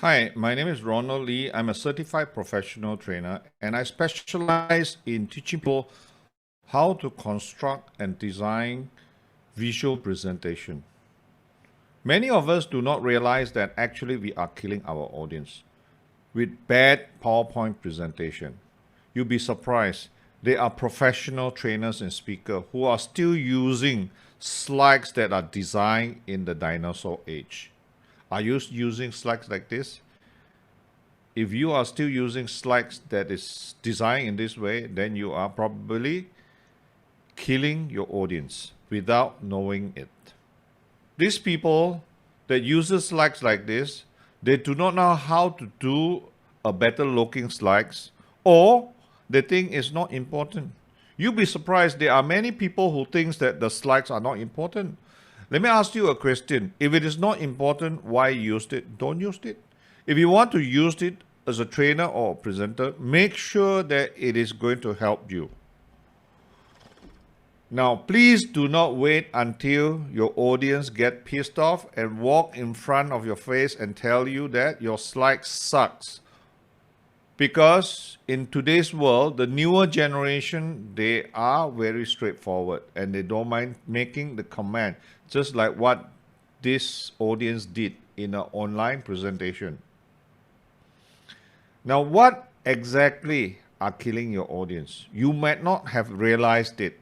Hi, my name is Ronald Lee. I'm a certified professional trainer and I specialize in teaching people how to construct and design visual presentation. Many of us do not realize that actually we are killing our audience with bad PowerPoint presentation. You'll be surprised. There are professional trainers and speakers who are still using slides that are designed in the dinosaur age. Are you using slides like this? If you are still using slides that is designed in this way, then you are probably killing your audience without knowing it. These people that uses slides like this, they do not know how to do a better looking slides, or they think it's not important. You'll be surprised there are many people who thinks that the slides are not important. Let me ask you a question. If it is not important, why use it? Don't use it. If you want to use it as a trainer or a presenter, make sure that it is going to help you. Now, please do not wait until your audience get pissed off and walk in front of your face and tell you that your slide sucks. Because in today's world, the newer generation, they are very straightforward and they don't mind making the comment, just like what this audience did in an online presentation. Now, what exactly are killing your audience? You might not have realized it,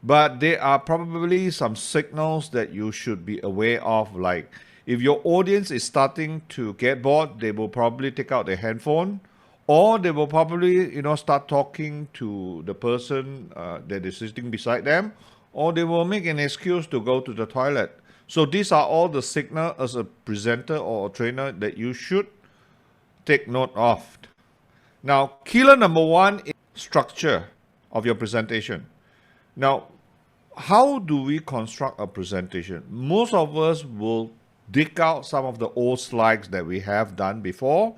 but there are probably some signals that you should be aware of, like if your audience is starting to get bored, they will probably take out their handphone, or they will probably, start talking to the person that is sitting beside them, or they will make an excuse to go to the toilet. So these are all the signals as a presenter or a trainer that you should take note of. Now, killer number one is structure of your presentation. Now, how do we construct a presentation? Most of us will dig out some of the old slides that we have done before,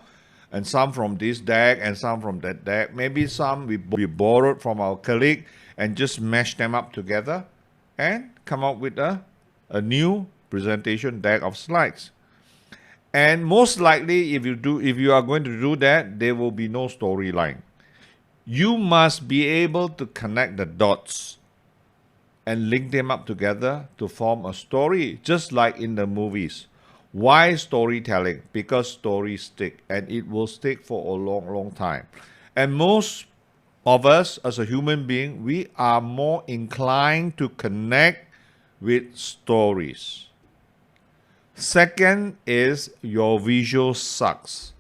and some from this deck and some from that deck. Maybe some we borrowed from our colleague and just mash them up together and come up with a new presentation deck of slides. And most likely, if you are going to do that, there will be no storyline. You must be able to connect the dots and link them up together to form a story, just like in the movies. Why storytelling? Because stories stick, and it will stick for a long, long time. And most of us, as a human being, we are more inclined to connect with stories. Second is your visual sucks.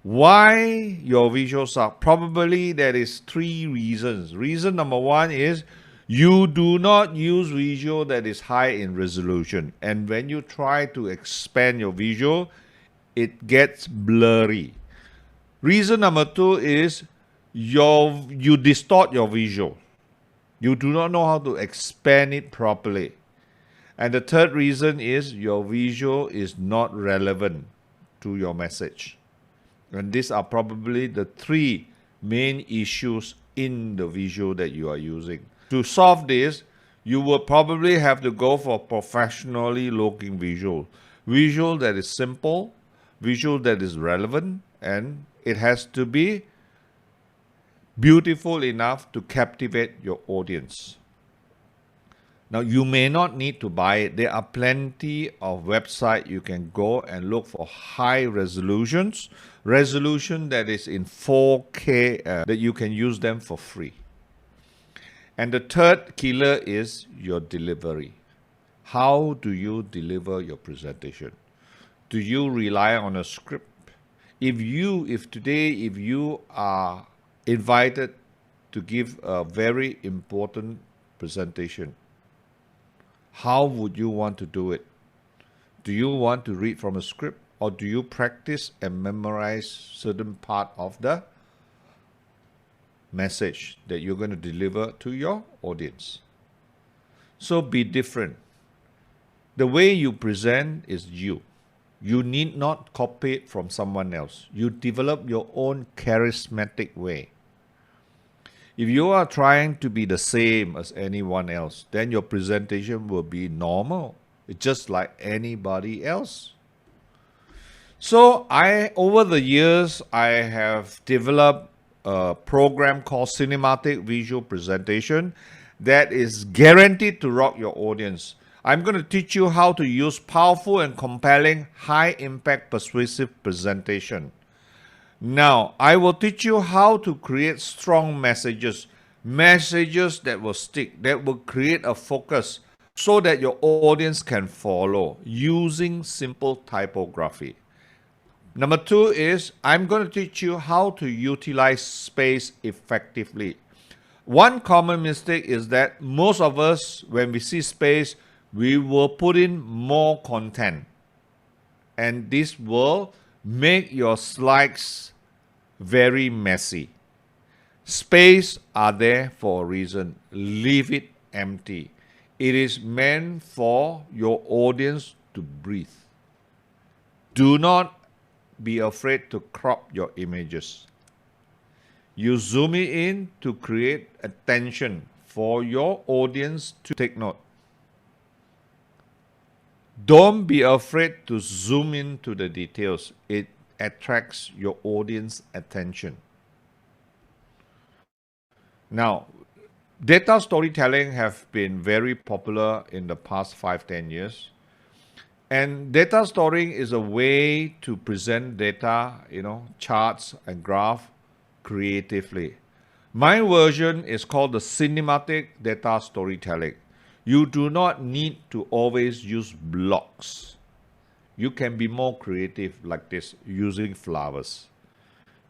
Why your visual suck? Probably there is three reasons. Reason number one is you do not use visual that is high in resolution. And when you try to expand your visual, it gets blurry. Reason number two is you distort your visual. You do not know how to expand it properly. And the third reason is your visual is not relevant to your message. And these are probably the three main issues in the visual that you are using. To solve this, you will probably have to go for professionally looking visual. Visual that is simple, visual that is relevant, and it has to be beautiful enough to captivate your audience. Now, you may not need to buy it. There are plenty of websites you can go and look for high resolution that is in 4K, that you can use them for free. And the third killer is your delivery. How do you deliver your presentation? Do you rely on a script? If today you are invited to give a very important presentation, how would you want to do it? Do you want to read from a script, or do you practice and memorize certain part of the message that you're going to deliver to your audience? So be different. The way you present is you. You need not copy it from someone else. You develop your own charismatic way. If you are trying to be the same as anyone else, then your presentation will be normal. It's just like anybody else. So over the years, I have developed a program called Cinematic Visual Presentation that is guaranteed to rock your audience. I'm going to teach you how to use powerful and compelling, high-impact persuasive presentation. Now, I will teach you how to create strong messages, messages that will stick, that will create a focus so that your audience can follow using simple typography. Number two is I'm going to teach you how to utilize space effectively. One common mistake is that most of us, when we see space, we will put in more content. And this will make your slides very messy. Space are there for a reason. Leave it empty. It is meant for your audience to breathe. Do not be afraid to crop your images. You zoom it in to create attention for your audience to take note. Don't be afraid to zoom into the details. It attracts your audience attention. Now, data storytelling have been very popular in the past 5-10 years. And data storing is a way to present data, charts and graph creatively. My version is called the cinematic data storytelling. You do not need to always use blocks. You can be more creative like this using flowers.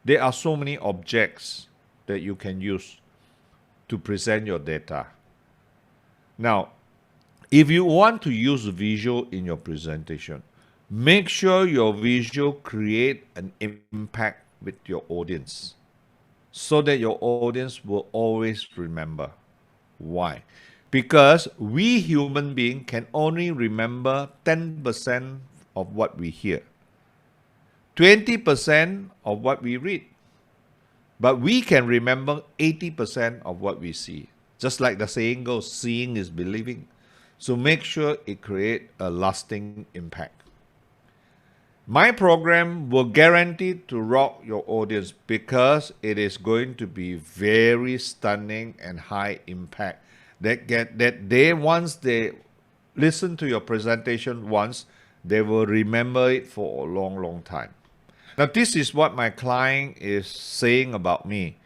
There are so many objects that you can use to present your data. Now, if you want to use visual in your presentation, make sure your visual create an impact with your audience so that your audience will always remember. Why? Because we human beings can only remember 10% of what we hear, 20% of what we read, but we can remember 80% of what we see. Just like the saying goes, seeing is believing. So make sure it creates a lasting impact. My program will guarantee to rock your audience because it is going to be very stunning and high impact. Once they listen to your presentation once, they will remember it for a long, long time. Now, this is what my client is saying about me.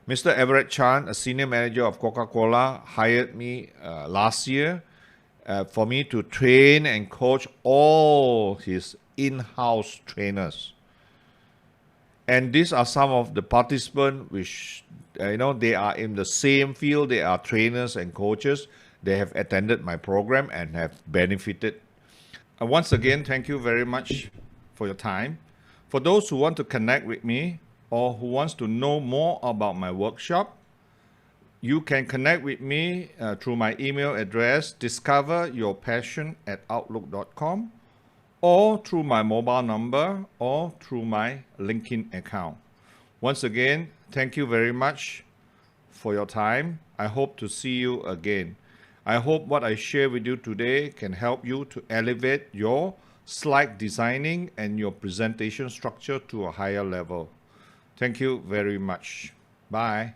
Mr. Everett Chan, a senior manager of Coca-Cola, hired me last year for me to train and coach all his in-house trainers. And these are some of the participants which, they are in the same field. They are trainers and coaches. They have attended my program and have benefited. Once again, thank you very much for your time. For those who want to connect with me or who wants to know more about my workshop, you can connect with me through my email address, discoveryourpassion@outlook.com, or through my mobile number, or through my LinkedIn account. Once again, thank you very much for your time. I hope to see you again. I hope what I share with you today can help you to elevate your slide designing and your presentation structure to a higher level. Thank you very much. Bye.